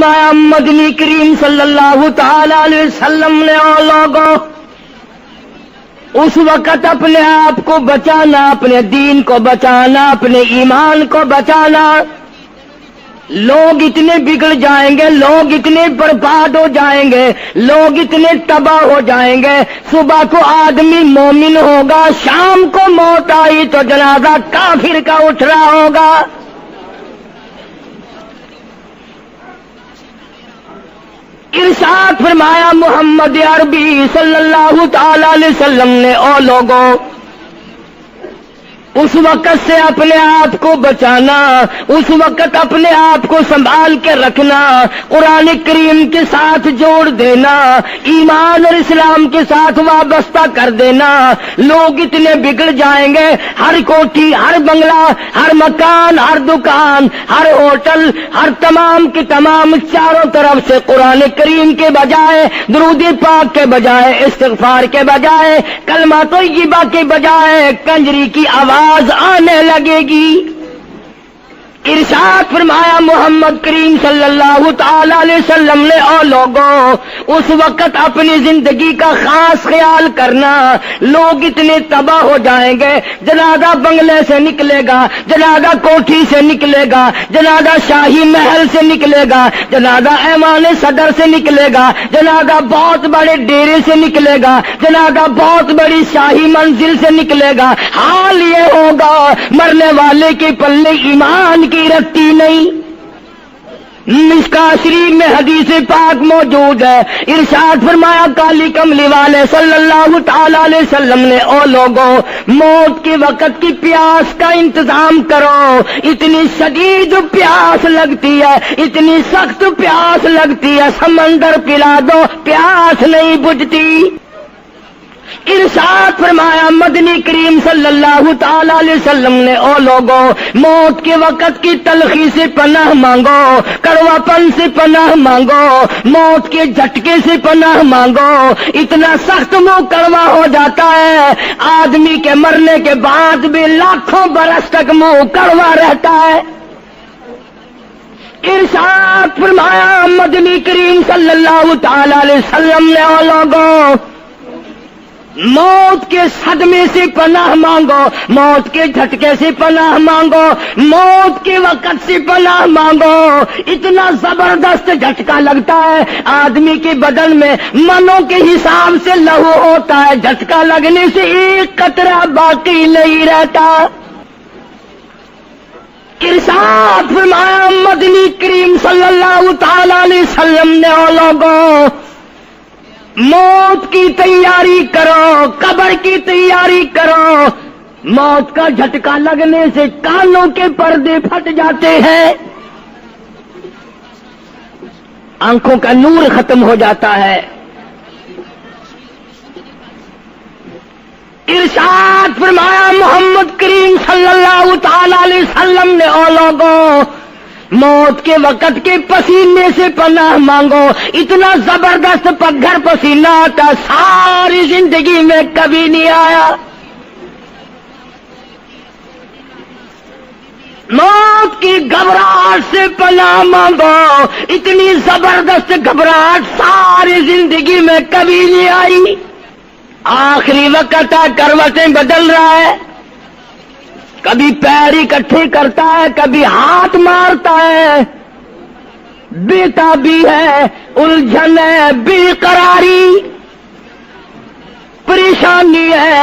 فرمایا مدنی کریم صلی اللہ تعالی علیہ وسلم نے اور لوگوں اس وقت اپنے آپ کو بچانا، اپنے دین کو بچانا، اپنے ایمان کو بچانا. لوگ اتنے بگڑ جائیں گے، لوگ اتنے برباد ہو جائیں گے، لوگ اتنے تباہ ہو جائیں گے. صبح کو آدمی مومن ہوگا، شام کو موت آئی تو جنازہ کافر کا اٹھ رہا ہوگا. ارشاد فرمایا محمد عربی صلی اللہ تعالی علیہ وسلم نے او لوگوں اس وقت سے اپنے آپ کو بچانا، اس وقت اپنے آپ کو سنبھال کے رکھنا، قرآن کریم کے ساتھ جوڑ دینا، ایمان اور اسلام کے ساتھ وابستہ کر دینا. لوگ اتنے بگڑ جائیں گے، ہر کوٹھی، ہر بنگلہ، ہر مکان، ہر دکان، ہر ہوٹل، ہر تمام کے تمام چاروں طرف سے قرآن کریم کے بجائے، درود پاک کے بجائے، استغفار کے بجائے، کلمہ طیبہ کے بجائے کنجری کی آواز آنے لگے گی. ارشاد فرمایا محمد کریم صلی اللہ تعالی علیہ وسلم نے او لوگوں اس وقت اپنی زندگی کا خاص خیال کرنا. لوگ اتنے تباہ ہو جائیں گے، جنازہ بنگلے سے نکلے گا، جنازہ کوٹھی سے نکلے گا، جنازہ شاہی محل سے نکلے گا، جنازہ ایوان صدر سے نکلے گا، جنازہ بہت بڑے ڈیرے سے نکلے گا، جنازہ بہت بڑی شاہی منزل سے نکلے گا. حال یہ ہوگا مرنے والے کے پلے ایمان کی رتی نہیں. مشکاۃ شریف میں حدیث پاک موجود ہے. ارشاد فرمایا کالی کملی والے صلی اللہ تعالی علیہ وسلم نے او لوگوں موت کے وقت کی پیاس کا انتظام کرو. اتنی شدید پیاس لگتی ہے، اتنی سخت پیاس لگتی ہے، سمندر پلا دو پیاس نہیں بجھتی. ارشاد فرمایا مدنی کریم صلی اللہ تعالی علیہ وسلم نے او لوگوں موت کے وقت کی تلخی سے پناہ مانگو، کڑوا پن سے پناہ مانگو، موت کے جھٹکے سے پناہ مانگو. اتنا سخت منہ کڑوا ہو جاتا ہے، آدمی کے مرنے کے بعد بھی لاکھوں برس تک منہ کڑوا رہتا ہے. ارشاد فرمایا مدنی کریم صلی اللہ تعالی علیہ وسلم نے او لوگوں موت کے صدمے سے پناہ مانگو، موت کے جھٹکے سے پناہ مانگو، موت کے وقت سے پناہ مانگو. اتنا زبردست جھٹکا لگتا ہے، آدمی کے بدن میں منوں کے حساب سے لہو ہوتا ہے، جھٹکا لگنے سے ایک قطرہ باقی نہیں رہتا. ارشاد فرمایا مدنی کریم صلی اللہ تعالی علیہ وسلم نے او لوگوں موت کی تیاری کرو، قبر کی تیاری کرو. موت کا جھٹکا لگنے سے کانوں کے پردے پھٹ جاتے ہیں، آنکھوں کا نور ختم ہو جاتا ہے. ارشاد فرمایا محمد کریم صلی اللہ تعالی علیہ وسلم نے او لوگوں موت کے وقت کے پسینے سے پناہ مانگو. اتنا زبردست پگھر پسینہ آتا ساری زندگی میں کبھی نہیں آیا. موت کی گھبراہٹ سے پناہ مانگو. اتنی زبردست گھبراہٹ ساری زندگی میں کبھی نہیں آئی. آخری وقت ہے، کروٹیں بدل رہا ہے، کبھی پیر اکٹھے کرتا ہے، کبھی ہاتھ مارتا ہے، بےتابی ہے، الجھن ہے، بے قراری، پریشانی ہے.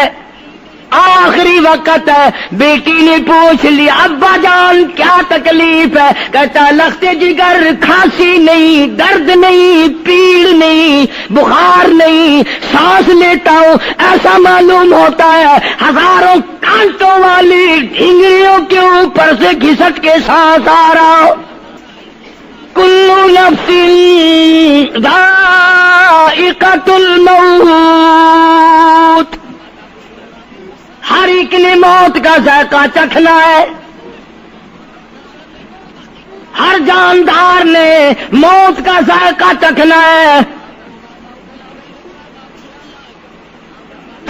آخری وقت ہے. بیٹی نے پوچھ لیا ابا جان کیا تکلیف ہے؟ کہتا لخت جگر، کھانسی نہیں، درد نہیں، پیڑ نہیں، بخار نہیں، سانس لیتا ہوں ایسا معلوم ہوتا ہے ہزاروں کانٹوں والی ڈھنگریوں کے اوپر سے گھسٹ کے سانس آ رہا ہو. کلو نفس ذائقۃ الموت، ہر ایک نے موت کا ذائقہ چکھنا ہے. ہر جاندار نے موت کا ذائقہ چکھنا ہے.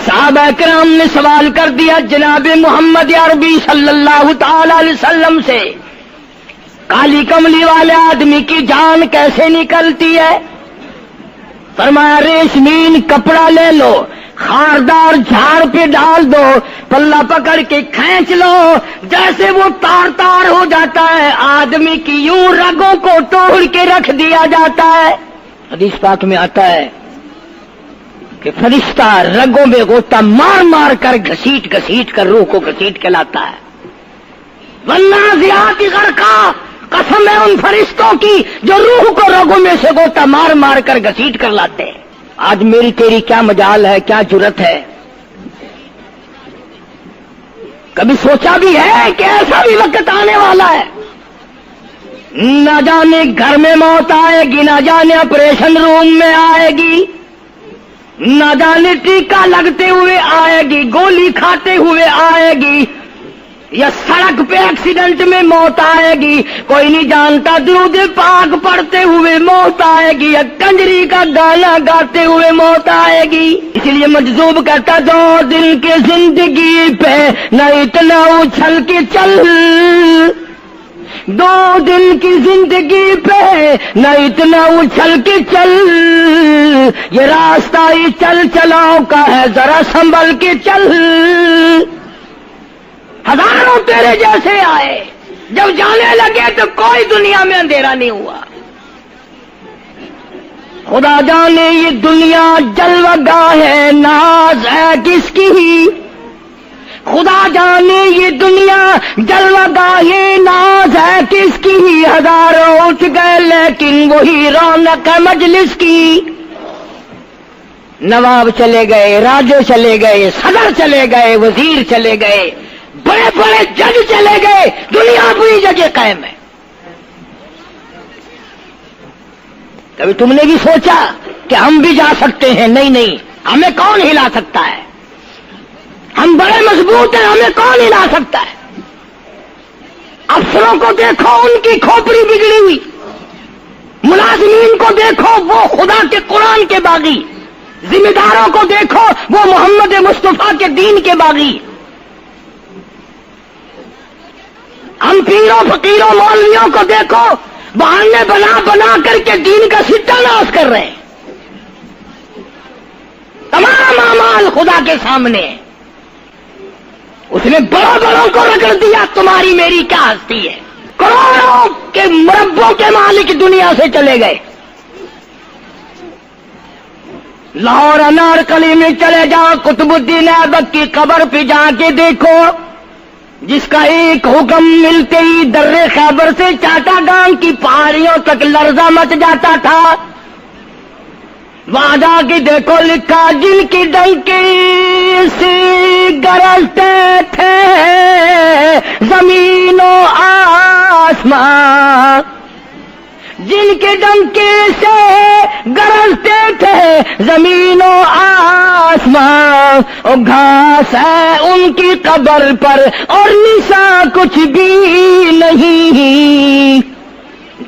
صحابہ کرام نے سوال کر دیا جناب محمد عربی صلی اللہ تعالی علیہ وسلم سے کالی کملی والے آدمی کی جان کیسے نکلتی ہے؟ فرمایا ریشمین کپڑا لے لو، خاردار جھاڑ پہ ڈال دو، پلہ پکڑ کے کھینچ لو، جیسے وہ تار تار ہو جاتا ہے آدمی کی یوں رگوں کو توڑ کے رکھ دیا جاتا ہے۔ حدیث پاک میں آتا ہے کہ فرشتہ رگوں میں غوطہ مار مار کر گھسیٹ گھسیٹ کر روح کو گھسیٹ کے لاتا ہے۔ والنازعات غرقا، قسم ہے ان فرشتوں کی جو روح کو رگوں میں سے غوطہ مار مار کر گھسیٹ کر لاتے ہیں۔ آج میری تیری کیا مجال ہے، کیا جرت ہے؟ کبھی سوچا بھی ہے کہ ایسا بھی وقت آنے والا ہے، نہ جانے گھر میں موت آئے گی، نہ جانے آپریشن روم میں آئے گی، نہ جانے ٹیکا لگتے ہوئے آئے گی، گولی کھاتے ہوئے آئے گی، یا سڑک پہ ایکسیڈنٹ میں موت آئے گی، کوئی نہیں جانتا، درود پاک پڑھتے ہوئے موت آئے گی، یا کنجری کا گانا گاتے ہوئے موت آئے گی۔ اس لیے مجذوب کرتا 2 دن کی زندگی پہ نہ اتنا اچھل کے چل، 2 دن کی زندگی پہ نہ اتنا اچھل کے چل، یہ راستہ ہی چل چلاؤ کا ہے، ذرا سنبھل کے چل۔ ہزاروں تیرے جیسے آئے، جب جانے لگے تو کوئی دنیا میں اندھیرا نہیں ہوا۔ خدا جانے یہ دنیا جلوہ گاہ ہے، ناز ہے کس کی؟ خدا جانے یہ دنیا جلوہ گاہ ہے، ناز ہے کس کی؟ ہزاروں اٹھ گئے لیکن وہی رونق ہے مجلس کی۔ نواب چلے گئے، راجے چلے گئے، صدر چلے گئے، وزیر چلے گئے، بڑے بڑے جج چلے گئے، دنیا اپنی جگہ قائم ہے۔ کبھی تم نے بھی سوچا کہ ہم بھی جا سکتے ہیں؟ نہیں نہیں، ہمیں کون ہلا سکتا ہے؟ ہم بڑے مضبوط ہیں، ہمیں کون ہلا سکتا ہے؟ افسروں کو دیکھو، ان کی کھوپڑی بگڑی ہوئی، ملازمین کو دیکھو وہ خدا کے قرآن کے باغی، ذمہ داروں کو دیکھو وہ محمد مصطفیٰ کے دین کے باغی۔ ہم پیروں فقیروں مولویوں کو دیکھو، بہانے بنا بنا کر کے دین کا ستہ ناش کر رہے ہیں۔ تمام اعمال خدا کے سامنے، اس نے بڑوں بڑوں کو رگڑ دیا، تمہاری میری کیا ہستی ہے؟ کروڑوں کے مربوں کے مالک دنیا سے چلے گئے۔ لاہور انارکلی میں چلے جاؤ، قطب الدین ایبک کی قبر پہ جا کے دیکھو، جس کا ایک حکم ملتے ہی در خیبر سے چاٹا گام کی پہاڑیوں تک لرزہ مچ جاتا تھا۔ وہاں جا کے دیکھو لکھا، جن کی ڈنکی سے گرجتے تھے زمین و آسمان، جن کے ڈنکے سے گرجتے تھے زمین و آسمان، اور گھاس ہے ان کی قبر پر اور نشان کچھ بھی نہیں،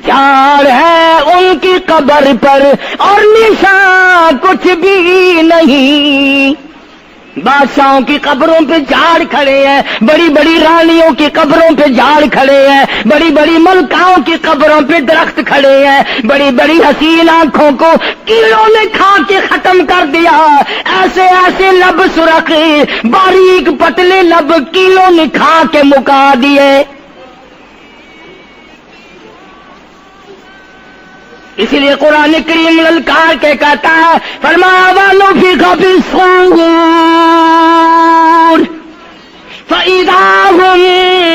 جھاڑ ہے ان کی قبر پر اور نشان کچھ بھی نہیں۔ بادشاہوں کی قبروں پہ جھاڑ کھڑے ہیں، بڑی بڑی رانیوں کی قبروں پہ جھاڑ کھڑے ہیں، بڑی بڑی ملکاؤں کی قبروں پہ درخت کھڑے ہیں، بڑی بڑی حسین آنکھوں کو کیڑوں نے کھا کے ختم کر دیا، ایسے ایسے لب سرخ باریک پتلے لب کیڑوں نے کھا کے مکا دیے۔ اسی لیے قرآن کریم للکار کے کہتا ہے، فرمایا وَنُفِخَ فِي الصُّورِ فَإِذَا هُم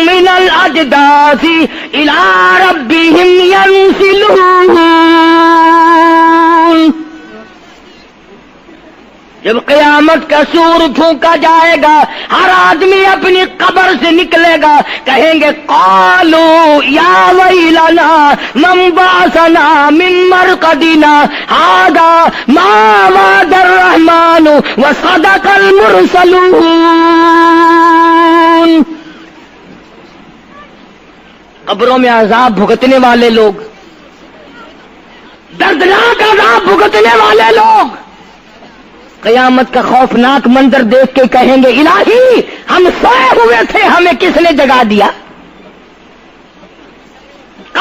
مِّنَ الْأَجْدَاثِ إِلَىٰ رَبِّهِمْ يَنسِلُونَ۔ جب قیامت کا سور پھونکا جائے گا، ہر آدمی اپنی قبر سے نکلے گا، کہیں گے قالوا یا ویلنا من بعثنا من مرقدنا هذا ما وعد الرحمن وصدق المرسلون۔ قبروں میں عذاب بھگتنے والے لوگ، دردناک عذاب بھگتنے والے لوگ قیامت کا خوفناک منظر دیکھ کے کہیں گے الہی ہم سوئے ہوئے تھے، ہمیں کس نے جگا دیا؟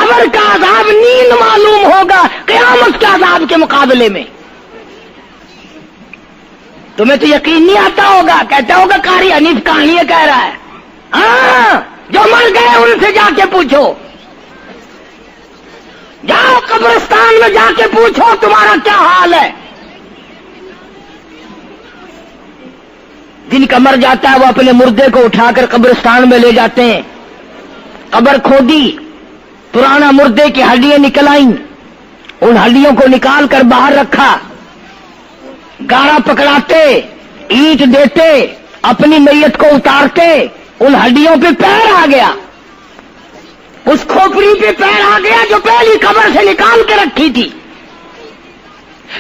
قبر کا عذاب نیند معلوم ہوگا قیامت کے عذاب کے مقابلے میں. تمہیں تو یقین نہیں آتا ہوگا, کہتا ہوگا قاری حنیف کہانیاں کہہ رہا ہے. ہاں, جو مر گئے ان سے جا کے پوچھو, جاؤ قبرستان میں جا کے پوچھو تمہارا کیا حال ہے. جن کا مر جاتا ہے وہ اپنے مردے کو اٹھا کر قبرستان میں لے جاتے ہیں. قبر کھودی, پرانا مردے کی ہڈیاں نکل آئیں, ان ہڈیوں کو نکال کر باہر رکھا, گاڑا پکڑاتے, اینٹ دیتے, اپنی میت کو اتارتے, ان ہڈیوں پہ پیر آ گیا, اس کھوپڑی پہ پیر آ گیا جو پہلی قبر سے نکال کے رکھی تھی.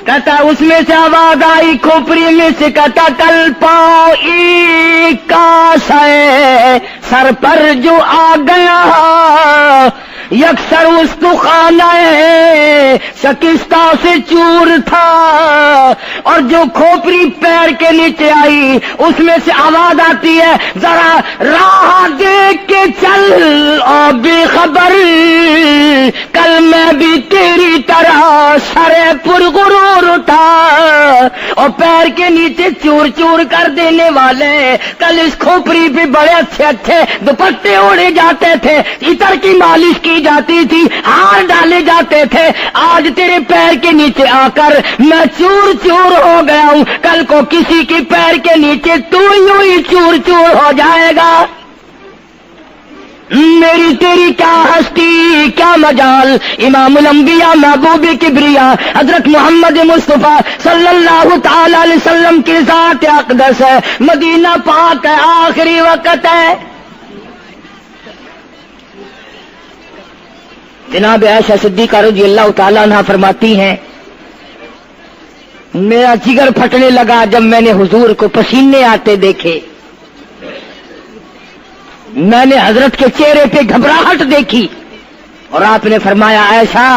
کہتا اس میں سے آواز آئی کھوپڑی میں سے, کہتا کل پاؤں ایک کا سر پر جو آ گیا, یکسر استخانہ شکستہ سے چور تھا. اور جو کھوپڑی پیر کے نیچے آئی اس میں سے آواز آتی ہے ذرا راہ دیکھ کے چل اور بے خبر, کل میں بھی تیری طرح سر پرغرور تھا. اور پیر کے نیچے چور چور کر دینے والے, کل اس کھوپڑی پہ بڑے اچھے اچھے دوپٹے اوڑے جاتے تھے, عطر کی مالش کی جاتی تھی, ہار ڈالے جاتے تھے, آج تیرے پیر کے نیچے آ کر میں چور چور ہو گیا ہوں, کل کو کسی کی پیر کے نیچے تو یوں ہی چور چور ہو جائے گا. میری تیری کیا ہستی کیا مجال. امام الانبیاء محبوب کبریا حضرت محمد مصطفیٰ صلی اللہ تعالی علیہ وسلم کی ذات اقدس ہے, مدینہ پاک ہے, آخری وقت ہے. جناب عائشہ صدیقہ رضی اللہ تعالیٰ عنہ فرماتی ہیں میرا جگر پھٹنے لگا جب میں نے حضور کو پسینے آتے دیکھے. میں نے حضرت کے چہرے پہ گھبراہٹ دیکھی اور آپ نے فرمایا عائشہ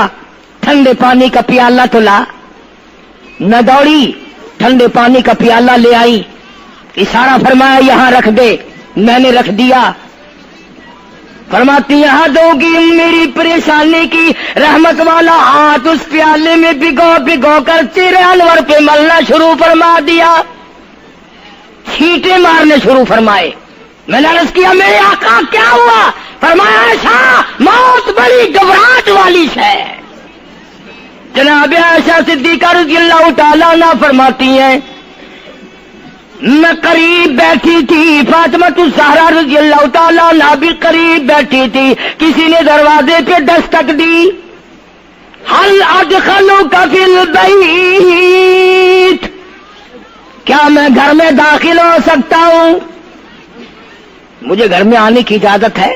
ٹھنڈے پانی کا پیالہ تو لا. نہ دوڑی, ٹھنڈے پانی کا پیالہ لے آئی, اشارہ فرمایا یہاں رکھ دے. میں نے رکھ دیا. فرماتی یہاں دو گی میری پریشانی کی رحمت والا ہاتھ اس پیالے میں بھگو بھگو کر چہرے انور پہ ملنا شروع فرما دیا, چھینٹے مارنے شروع فرمائے. میں نے عرض کیا میرے آقا کیا ہوا؟ فرمایا ایسا موت بڑی گھبراہٹ والی ہے. جناب عائشہ صدیقہ رضی اللہ تعالیٰ عنہ فرماتی ہیں میں قریب بیٹھی تھی, فاطمہ الزہرا رضی اللہ تعالیٰ عنہ بھی قریب بیٹھی تھی. کسی نے دروازے پہ دستک دی, حل ادخلوک فی البیت, کیا میں گھر میں داخل ہو سکتا ہوں؟ مجھے گھر میں آنے کی اجازت ہے؟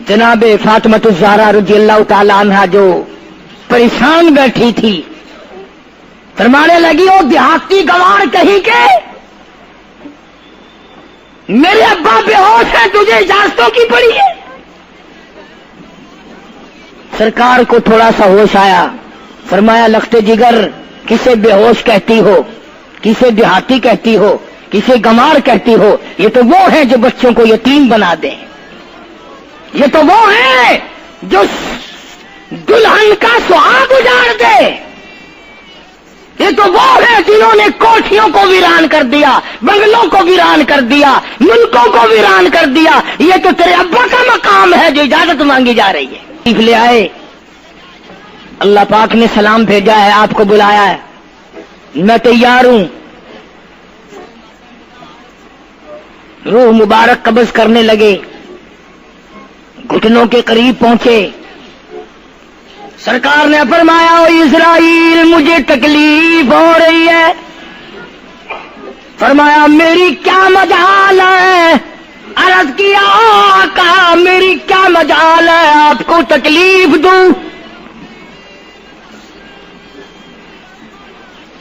جناب فاطمہ الزہرا رضی اللہ تعالی عنہا جو پریشان بیٹھی تھی فرمانے لگی وہ دیہاتی گوار کہیں کے میرے ابا بے ہوش ہے, تجھے اجازتوں کی پڑی ہے. سرکار کو تھوڑا سا ہوش آیا, فرمایا لختے جگر کسے بے ہوش کہتی ہو, کسے دیہاتی کہتی ہو, کسے گمار کہتی ہو؟ یہ تو وہ ہیں جو بچوں کو یتیم بنا دیں, یہ تو وہ ہیں جو دلہن کا سہاگ اجاڑ دے, یہ تو وہ ہیں جنہوں نے کوٹھیوں کو ویران کر دیا, بنگلوں کو ویران کر دیا, ملکوں کو ویران کر دیا. یہ تو تیرے ابا کا مقام ہے جو اجازت مانگی جا رہی ہے. لے آئے, اللہ پاک نے سلام بھیجا ہے, آپ کو بلایا ہے, میں تیار ہوں. روح مبارک قبض کرنے لگے, گھٹنوں کے قریب پہنچے. سرکار نے فرمایا او اسرائیل مجھے تکلیف ہو رہی ہے. فرمایا میری کیا مجال ہے؟ عرض کیا آقا میری کیا مجال ہے آپ کو تکلیف دوں؟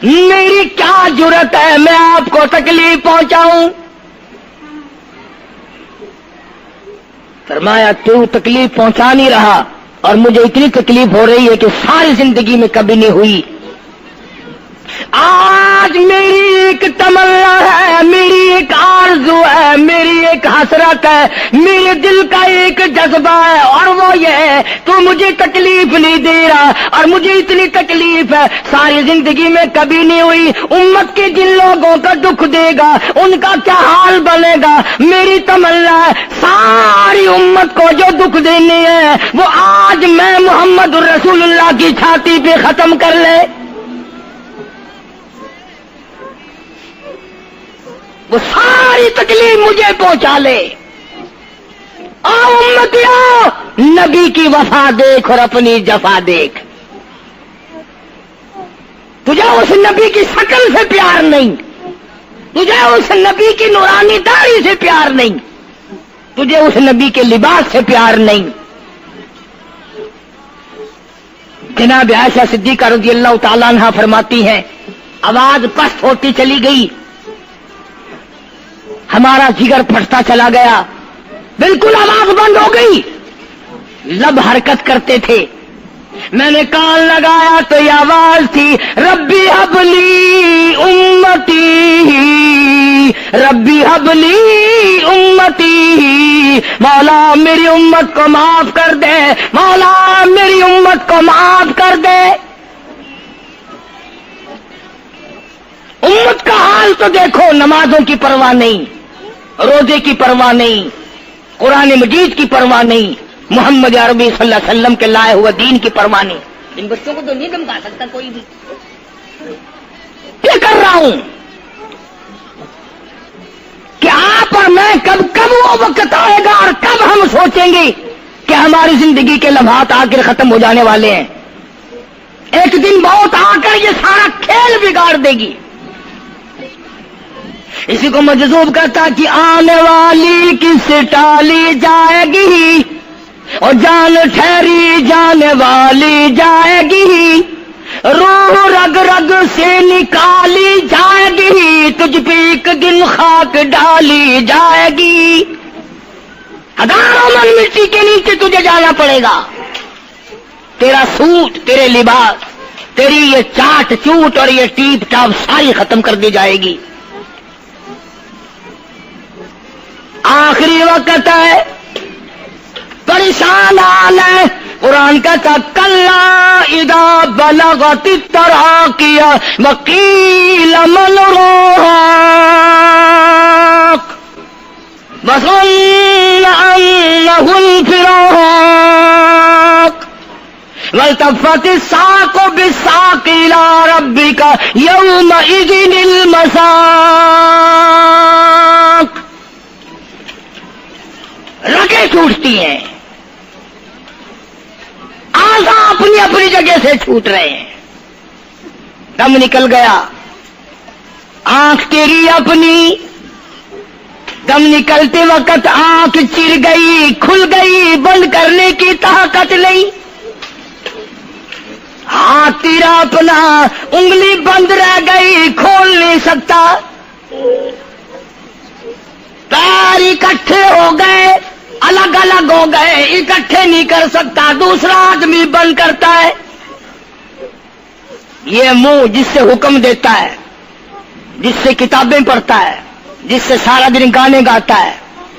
میری کیا جرت ہے میں آپ کو تکلیف پہنچاؤں؟ فرمایا تو تکلیف پہنچا نہیں رہا اور مجھے اتنی تکلیف ہو رہی ہے کہ ساری زندگی میں کبھی نہیں ہوئی. آج میری ایک تمنا ہے، میری ایک آرزو ہے، میری ایک حسرت ہے، میرے دل کا ایک جذبہ ہے، اور وہ یہ ہے تو مجھے تکلیف نہیں دے رہا، اور مجھے اتنی تکلیف ہے ساری زندگی میں کبھی نہیں ہوئی۔ امت کے جن لوگوں کا دکھ دے گا ان کا کیا حال بنے گا؟ میری تمنا ہے ساری امت کو جو دکھ دینے ہیں وہ آج میں محمد رسول اللہ کی چھاتی پہ ختم کر لے، وہ ساری تکلیف مجھے پہنچا لے۔ امتیوں، نبی کی وفا دیکھ اور اپنی جفا دیکھ۔ تجھے اس نبی کی شکل سے پیار نہیں، تجھے اس نبی کی نورانی داڑھی سے پیار نہیں، تجھے اس نبی کے لباس سے پیار نہیں۔ جناب عائشہ صدیقہ رضی اللہ تعالیٰ عنہا فرماتی ہیں آواز پست ہوتی چلی گئی، ہمارا جگر پھٹتا چلا گیا، بالکل آواز بند ہو گئی، لب حرکت کرتے تھے۔ میں نے کان لگایا تو یہ آواز تھی، ربی حبلی امتی، ربی حبلی امتی، مولا میری امت کو معاف کر دے، مولا میری امت کو معاف کر دے۔ امت کا حال تو دیکھو، نمازوں کی پرواہ نہیں، روزے کی پرواہ نہیں، قرآن مجید کی پرواہ نہیں، محمد عربی صلی اللہ علیہ وسلم کے لائے ہوئے دین کی پرواہ نہیں۔ ان بچوں کو تو نہیں دمکا سکتا کوئی بھی۔ کیا کر رہا ہوں کہ آپ اور میں کب وہ وقت آئے گا اور کب ہم سوچیں گے کہ ہماری زندگی کے لمحات آ کر ختم ہو جانے والے ہیں۔ ایک دن بہت آ کر یہ سارا کھیل بگاڑ دے گی۔ اسی کو مجذوب کرتا کہ آنے والی کس ٹالی جائے گی، اور جان ٹھہری جانے والی جائے گی، روح رگ رگ سے نکالی جائے گی، تجھ پہ ایک دن خاک ڈالی جائے گی۔ ہزاروں من مٹی کے نیچے تجھے جانا پڑے گا، تیرا سوٹ، تیرے لباس، تیری یہ چاٹ چوٹ اور یہ ٹیپ ٹاپ ساری ختم کر دی جائے گی۔ آخری وقت ہے، پریشان حال ہے۔ قرآن کہتا کلا اذا بلغت التراقی وقیل من راق وظن انه الفراق والتفت الساق بالساق الى ربك يومئذ المساق۔ رگیں ٹوٹتی ہیں، آزا اپنی اپنی جگہ سے چھوٹ رہے ہیں، دم نکل گیا، آنکھ تیری اپنی، دم نکلتے وقت آنکھ چر گئی، کھل گئی، بند کرنے کی طاقت نہیں، ہاتھ تیرا اپنا انگلی بند رہ گئی، کھول نہیں سکتا، پیر اکٹھے ہو گئے، الگ الگ ہو گئے، اکٹھے نہیں کر سکتا، دوسرا آدمی بند کرتا ہے۔ یہ منہ جس سے حکم دیتا ہے، جس سے کتابیں پڑھتا ہے، جس سے سارا دن گانے گاتا ہے،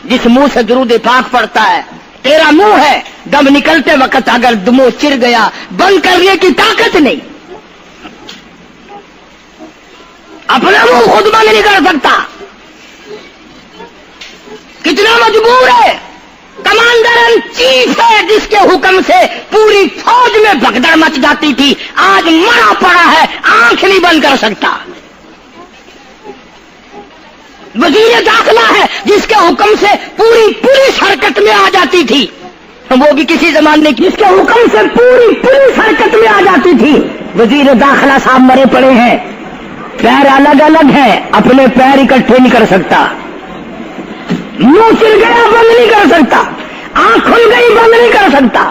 جس منہ سے درود پاک پڑھتا ہے، تیرا منہ ہے، دم نکلتے وقت اگر منہ چر گیا، بند کرنے کی طاقت نہیں، اپنا منہ خود بند نہیں کر سکتا، کتنا مجبور ہے، کمانڈر ان چیف ہے جس کے حکم سے پوری فوج میں بھگدڑ مچ جاتی تھی، آج مرا پڑا ہے، آنکھ نہیں بند کر سکتا۔ وزیر داخلہ ہے جس کے حکم سے پوری پولیس حرکت میں آ جاتی تھی، وہ بھی کسی زمانے کی، جس کے حکم سے پوری پولیس حرکت میں آ جاتی تھی، وزیر داخلہ صاحب مرے پڑے ہیں، پیر الگ الگ ہیں، اپنے پیر اکٹھے نہیں کر سکتا، منہ چل گیا بند نہیں کر سکتا، آنکھ کھل گئی بند نہیں کر سکتا،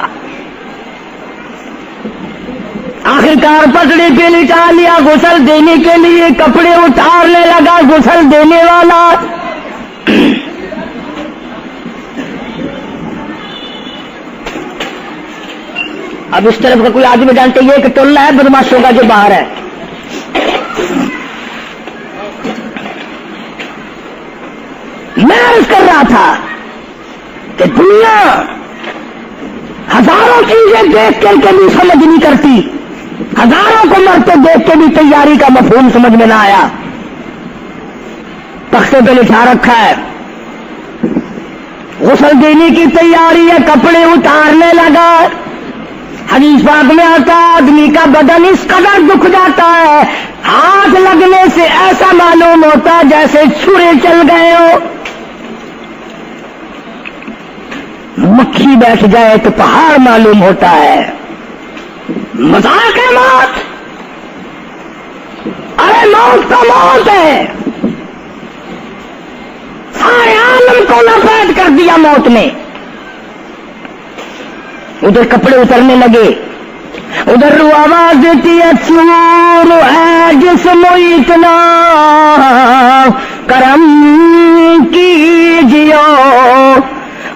آخرکار پسڑی پہ لٹا لیا غسل دینے کے لیے، کپڑے اتارنے لگا غسل دینے والا، اب اس طرف کا کوئی آدمی جانتے یہ کہ ٹولہ ہے بدماشوں کا جو باہر ہے، رہا تھا کہ دنیا ہزاروں چیزیں دیکھ کر کے بھی سمجھ نہیں کرتی، ہزاروں کو مرتے دیکھ کے بھی تیاری کا مفہوم سمجھ میں نہ آیا. تختے پہ لکھا رکھا ہے غسل دینے کی تیاری ہے، کپڑے اتارنے لگا. حدیث پاک میں آتا ہے آدمی کا بدن اس قدر دکھ جاتا ہے، ہاتھ لگنے سے ایسا معلوم ہوتا ہے جیسے چھرے چل گئے ہو. مکھی بیٹھ جائے تو پہاڑ معلوم ہوتا ہے. مذاق ہے موت، ارے موت تو موت ہے. سارے عالم کو لپیٹ کر دیا موت نے. ادھر کپڑے اترنے لگے، ادھر رو آواز دیتی ہے چور ہے جسم اتنا کرم کیجیو،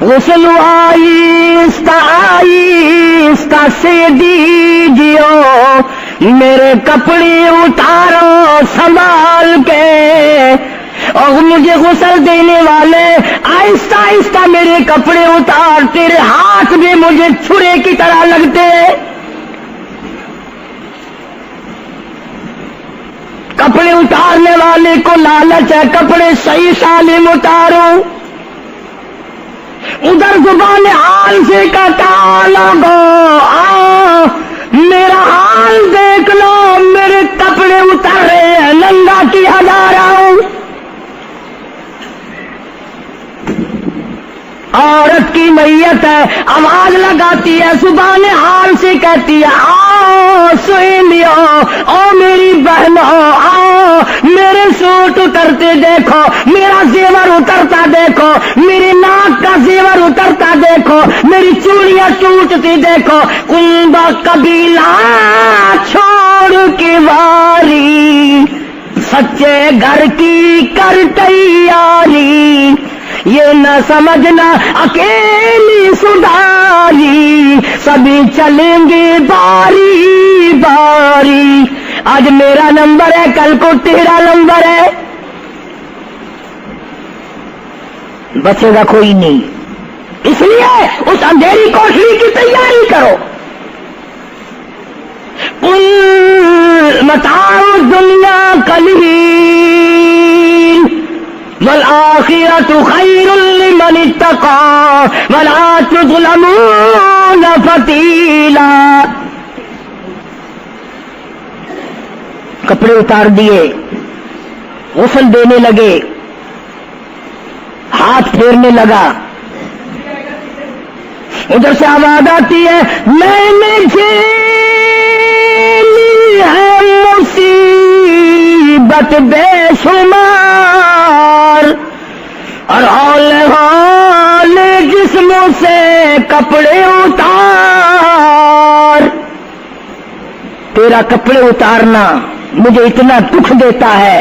غسل آہستہ آہستہ سے دیجیو، میرے کپڑے اتارو سنبھال کے. اور مجھے غسل دینے والے آہستہ آہستہ میرے کپڑے اتار، تیرے ہاتھ بھی مجھے چھرے کی طرح لگتے. کپڑے اتارنے والے کو لالچ ہے کپڑے صحیح سالم اتارو. ادھر زبان حال سے کہتا لوگو میرا حال دیکھ لو، میرے کپڑے اتر رہے ہیں، ننگا کیا جا رہا ہوں. عورت کی میت ہے، آواز لگاتی ہے، زبان حال سے کہتی ہے آؤ سہیلیو، او میری بہنوں آؤ، میرے سوٹ اترتے دیکھو، میرا زیور اترتا دیکھو، میری ناک کا زیور اترتا دیکھو، میری چوڑیاں ٹوٹتی دیکھو. کنبا قبیلہ چھوڑ کے واری، سچے گھر کی کر تیاری، یہ نہ سمجھنا اکیلی سدھاری، سبھی چلیں گے باری باری. آج میرا نمبر ہے، کل کو تیرا نمبر ہے، بچے گا کوئی نہیں. اس لیے اس اندھیری کوٹری کی تیاری کرو. متاع الدنیا قلیل والآخرۃ خیر لمن اتقى ولا تظلمون فتیلا. کپڑے اتار دیے، غسل دینے لگے، ہاتھ پھیرنے لگا. ادھر سے آواز آتی ہے میں نے جھیلی ہے مصیبت بے شمار، اور ہول جسموں سے کپڑے اتار. تیرا کپڑے اتارنا مجھے اتنا دکھ دیتا ہے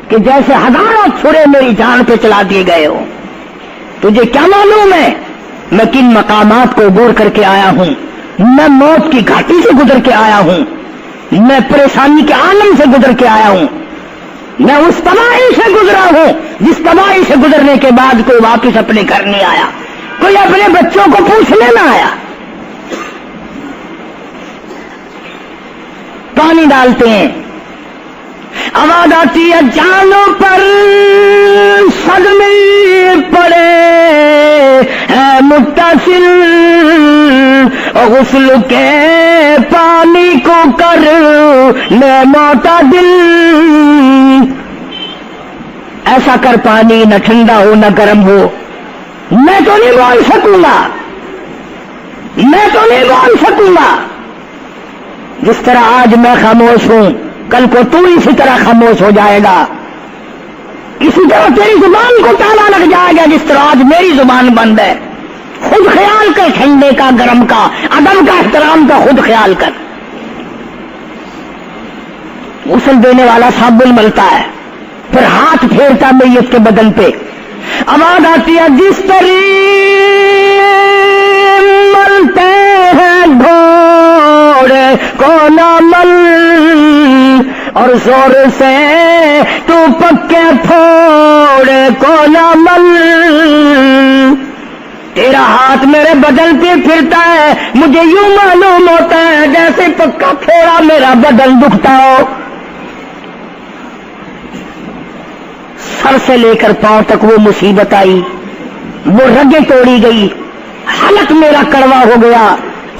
کہ جیسے ہزاروں چھرے میری جان پہ چلا دیے گئے ہو. تجھے کیا معلوم ہے میں کن مقامات کو عبور کر کے آیا ہوں، میں موت کی گھاٹی سے گزر کے آیا ہوں، میں پریشانی کے عالم سے گزر کے آیا ہوں، میں اس تباہی سے گزرا ہوں جس تباہی سے گزرنے کے بعد کوئی واپس اپنے گھر نہیں آیا، کوئی اپنے بچوں کو پوچھنے نہ آیا. پانی ڈالتے ہیں، آواز آتی ہے جانوں پر صدمے پڑے ہے متصل، غسل کے پانی کو کر لے معتدل. ایسا کر پانی نہ ٹھنڈا ہو نہ گرم ہو. میں تو نہیں بول سکوں گا، میں تو نہیں بول سکوں گا. جس طرح آج میں خاموش ہوں کل کو تو اسی طرح خاموش ہو جائے گا. اسی طرح تیری زبان کو تالا لگ جائے گا جس طرح آج میری زبان بند ہے. خود خیال کر، ٹھنڈے کا، گرم کا، ادب کا، احترام کا خود خیال کر. غسل دینے والا صابن ملتا ہے، پھر ہاتھ پھیرتا میت کے بدن پہ. آواز آتی ہے جس طرح ملتے ہیں گھوڑے کو نہ مل، اور زور سے تو پکے پھوڑے کو نہ مل، تیرا ہاتھ میرے بدن پہ پھرتا ہے، مجھے یوں معلوم ہوتا ہے جیسے پکا پھوڑا میرا بدن دکھتا ہو۔ سر سے لے کر پاؤں تک وہ مصیبت آئی، وہ رگیں توڑی گئی، حلق میرا کڑوا ہو گیا،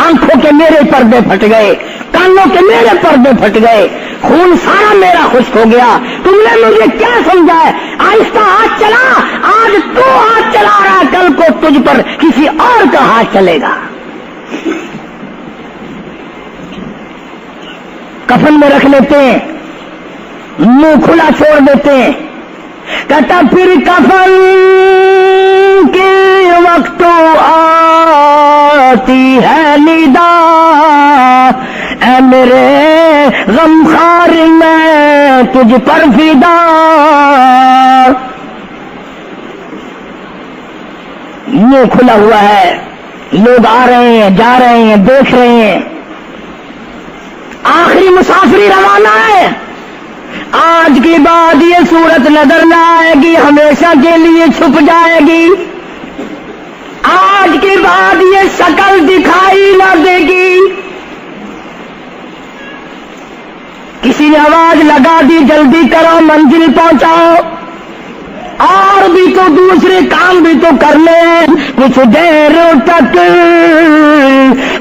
آنکھوں کے میرے پردے پھٹ گئے، کانوں کے میرے پردے پھٹ گئے، خون سارا میرا خشک ہو گیا۔ تم نے مجھے کیا سمجھا ہے؟ آہستہ ہاتھ چلا، آج تو ہاتھ چلا رہا، کل کو تجھ پر کسی اور کا ہاتھ چلے گا۔ کفن میں رکھ لیتے ہیں، منہ کھلا چھوڑ دیتے ہیں، کہتا پھر کفن کے وقت آتی ہے ندا، اے میرے غمخوار میں تجھ پر فدا۔ منہ کھلا ہوا ہے، لوگ آ رہے ہیں، جا رہے ہیں، دیکھ رہے ہیں، آخری مسافری روانہ ہے۔ آج کے بعد یہ صورت نظر نہ آئے گی، ہمیشہ کے لیے چھپ جائے گی۔ آج کے بعد یہ شکل دکھائی نہ دے گی۔ کسی نے آواز لگا دی، جلدی کرو، منزل پہنچاؤ، اور بھی تو دوسرے کام بھی تو کرنے ہیں کچھ دیر تک،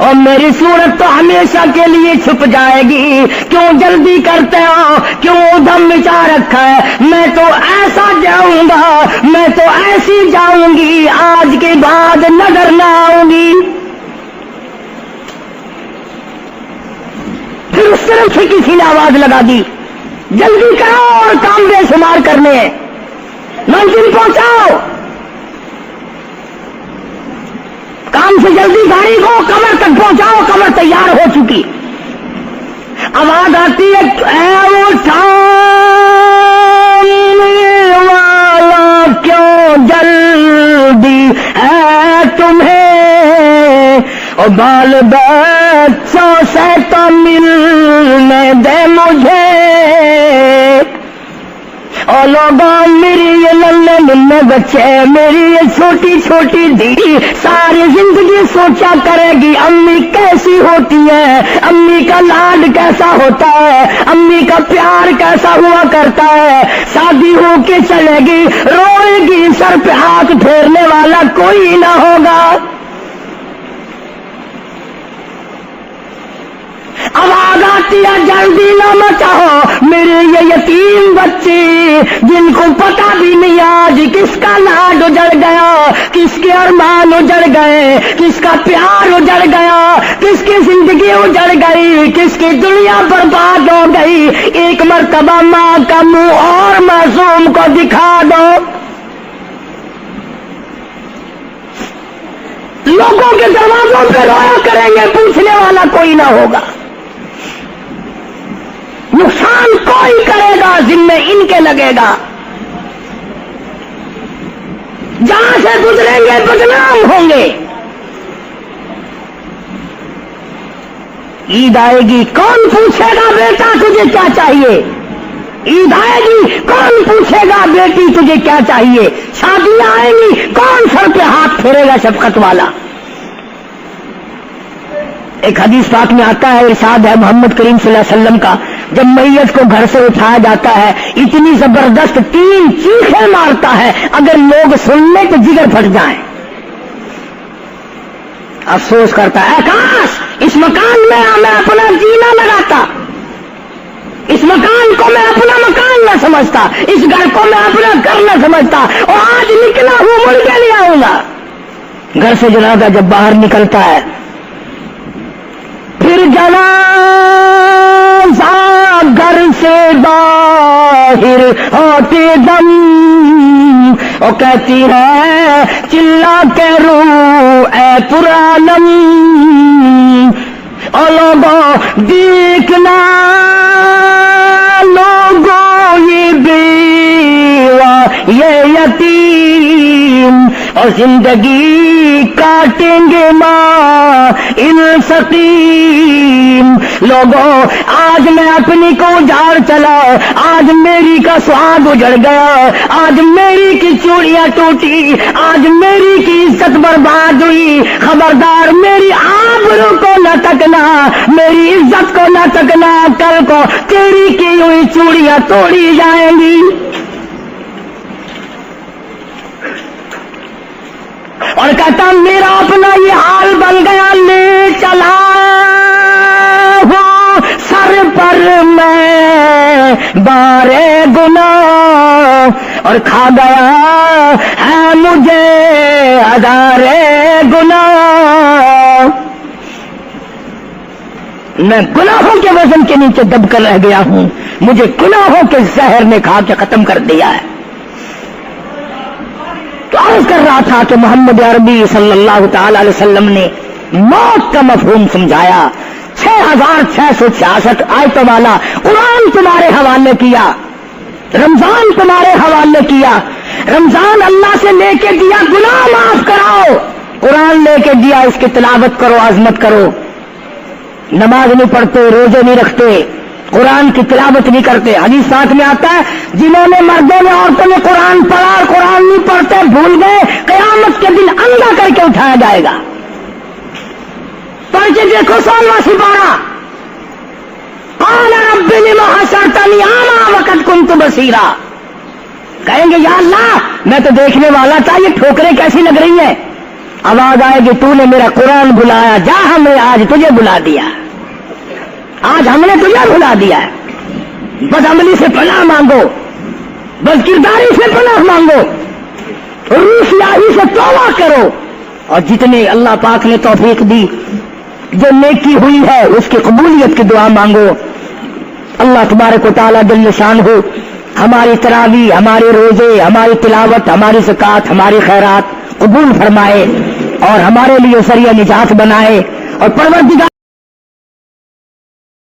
اور میری صورت تو ہمیشہ کے لیے چھپ جائے گی۔ کیوں جلدی کرتے ہو؟ کیوں ادھم مچا رکھا ہے؟ میں تو ایسا جاؤں گا، میں تو ایسی جاؤں گی، آج کے بعد نظر نہ آؤں گی۔ پھر اس طرف سے کسی نے آواز لگا دی، جلدی کرو اور کام بے شمار کرنے ہیں، منزل پہنچاؤ، کام سے جلدی گاڑی کو کمر تک پہنچاؤ، کمر تیار ہو چکی۔ آواز آتی ہے، اے وہ والا کیوں جلدی ہے تمہیں، اور بال بچوں سے تو ملنے دے مجھے، اور لوگوں میری یہ ننھے ننھے بچے، میری یہ چھوٹی چھوٹی دھی ساری زندگی سوچا کرے گی امی کیسی ہوتی ہے، امی کا لاڈ کیسا ہوتا ہے، امی کا پیار کیسا ہوا کرتا ہے۔ شادی ہو کے چلے گی، روئے گی، سر پہ ہاتھ پھیرنے والا کوئی نہ ہوگا۔ آواز آتی ہے، جلدی نہ مچاؤ، میرے یہ یتیم بچے جن کو پتا بھی نہیں آج کس کا لاڈ اجڑ گیا، کس کے ارمان اجڑ گئے، کس کا پیار اجڑ گیا، کس کی زندگی اجڑ گئی، کس کی دنیا برباد ہو گئی۔ ایک مرتبہ ماں کا منہ اور معصوم کو دکھا دو۔ لوگوں کے دروازوں پہ رویا کریں گے، پوچھنے والا کوئی نہ ہوگا، نقصان کوئی کرے گا، ذمہ ان کے لگے گا، جہاں سے گزریں گے بدنام ہوں گے۔ عید آئے گی، کون پوچھے گا بیٹا تجھے کیا چاہیے؟ عید آئے گی، کون پوچھے گا بیٹی تجھے کیا چاہیے؟ شادیاں آئیں گی، کون سر پہ ہاتھ پھیرے گا شفقت والا؟ ایک حدیث پاک میں آتا ہے، ارشاد ہے محمد کریم صلی اللہ علیہ وسلم کا، جب میت کو گھر سے اٹھایا جاتا ہے اتنی زبردست 3 چیخیں مارتا ہے، اگر لوگ سننے تو جگر پھٹ جائیں۔ افسوس کرتا ہے، کاش اس مکان میں میں اپنا جینا لگاتا، اس مکان کو میں اپنا مکان نہ سمجھتا، اس گھر کو میں اپنا گھر نہ سمجھتا، اور آج نکلا ہوں مڑ کے نہیں آؤں گا۔ گھر سے جنازہ جب باہر نکلتا ہے، پھر جنازہ گھر سے باہر ہوتے دم، وہ کہتی ہے چلا کے رو اے پرانم، او لوگوں دیکھنا، لوگوں یہ بیوہ یہ یتیم، اور زندگی کاٹیں گے ماں ان سقیم، لوگوں آج میں اپنی کو اجاڑ چلا، آج میری کا سواد اجڑ گیا، آج میری کی چوڑیاں ٹوٹی، آج میری کی عزت برباد ہوئی، خبردار میری آبرو کو نہ تکنا، میری عزت کو نہ تکنا، کل کو تیری کی ہوئی چوڑیاں توڑی جائیں گی۔ اور کہتا میرا اپنا یہ حال بن گیا، لے چلا ہوں سر پر میں بارے گناہ، اور کھا گیا ہے مجھے ہزارے گناہ، میں گناہوں کے وزن کے نیچے دب کر رہ گیا ہوں، مجھے گناہوں کے زہر نے کھا کے ختم کر دیا ہے۔ تو عرض کر رہا تھا کہ محمد عربی صلی اللہ تعالی علیہ وسلم نے موت کا مفہوم سمجھایا، 6666 آیتوں والا قرآن تمہارے حوالے کیا، رمضان تمہارے حوالے کیا، رمضان اللہ سے لے کے دیا گناہ معاف کراؤ، قرآن لے کے دیا اس کی تلاوت کرو، عظمت کرو، نماز نہیں پڑھتے، روزے نہیں رکھتے، قرآن کی تلاوت نہیں کرتے۔ حدیث ساتھ میں آتا ہے جنہوں نے مردوں نے عورتوں نے قرآن پڑھا اور قرآن نہیں پڑھتے بھول گئے، قیامت کے دن اندھا کر کے اٹھایا جائے گا۔ پڑھ کے دیکھو 16واں سپارہ، قال رب لم حشرتنی اعمی وقد كنت بصیرا، کہیں گے یا اللہ میں تو دیکھنے والا تھا، یہ ٹھوکریں کیسی لگ رہی ہیں؟ آواز آئے گی تو نے میرا قرآن بلایا، جا ہم نے آج تجھے بلا دیا، آج ہم نے تجھے بلا دیا ہے۔ بد عملی سے پناہ مانگو، بد کرداری سے پناہ مانگو، روسیاہی سے توبہ کرو، اور جتنے اللہ پاک نے توفیق دی جو نیکی ہوئی ہے اس کی قبولیت کی دعا مانگو۔ اللہ تبارک و تعالیٰ جل شانہ ہماری تراویح، ہمارے روزے، ہماری تلاوت، ہماری زکوٰۃ، ہماری خیرات قبول فرمائے اور ہمارے لیے ذریعہ نجات بنائے، اور پروردگار